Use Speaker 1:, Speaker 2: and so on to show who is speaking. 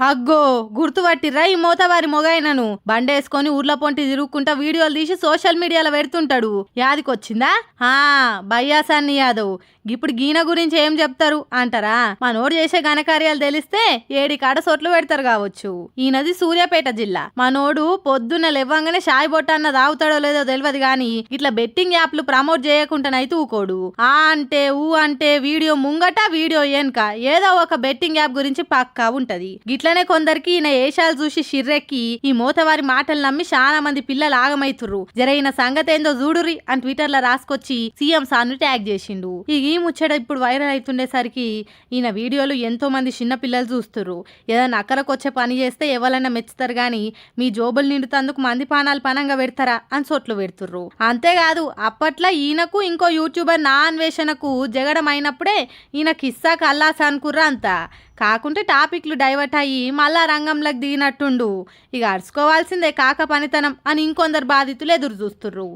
Speaker 1: అగ్గో గుర్తుపట్టిర్రా ఈ మోతవారి మొగైనను బండేసుకొని ఊర్ల పొంటి తిరుగుకుంటా వీడియోలు తీసి సోషల్ మీడియాలో పెడుతుంటాడు. యాదికొచ్చిందా? బయ్యాసాన్ని యాదవ్. ఇప్పుడు గీన గురించి ఏం చెప్తారు అంటారా? మనోడు చేసే ఘనకార్యాలు తెలిస్తే ఏడి కాడ సొట్లు పెడతారు కావచ్చు. ఈయనది సూర్యాపేట జిల్లా. మనోడు పొద్దున్న లేవ్వంగానే షాయి బొట్టన్న తాగుతాడో లేదో తెలియదు గాని ఇట్లా బెట్టింగ్ యాప్లు ప్రమోట్ చేయకుండానైతే ఊకోడు. అంటే అంటే వీడియో ముంగట వీడియో వెనక ఏదో ఒక బెట్టింగ్ యాప్ గురించి పక్కా ఉంటది. గిట్లనే కొందరికి ఈయన ఏషాలు చూసి షిర్రెక్కి ఈ మోతవారి మాటలు నమ్మి చాలా మంది పిల్లలు ఆగమైతుర్రు. జరైన సంగతి ఏందో చూడురి అని ట్విట్టర్ లో రాసుకొచ్చి సీఎం సార్ను ట్యాగ్ చేసిండు. ఈ ముచ్చట ఇప్పుడు వైరల్ అవుతుండేసరికి ఈయన వీడియోలు ఎంతో మంది చిన్న పిల్లలు చూస్తుర్రు. ఏదైనా అక్కరకొచ్చే పని చేస్తే ఎవరైనా మెచ్చుతారు గాని మీ జోబులు నిండుతందుకు మంది పానాలు పనంగా పెడతారా అని సొట్లు పెడుతుర్రు. అంతేకాదు అప్పట్లో ఈయనకు ఇంకో యూట్యూబర్ నా అన్వేషణకు జగడం అయినప్పుడే ఈయన కిస్సా కల్లాసా అనుకుర్రా అంతా. కాకుంటే టాపిక్లు డైవర్ట్ అయ్యి మళ్ళా రంగంలోకి దిగినట్టుండు. ఇక అరుచుకోవాల్సిందే కాక పనితనం అని ఇంకొందరు బాధితులు ఎదురు చూస్తుర్రు.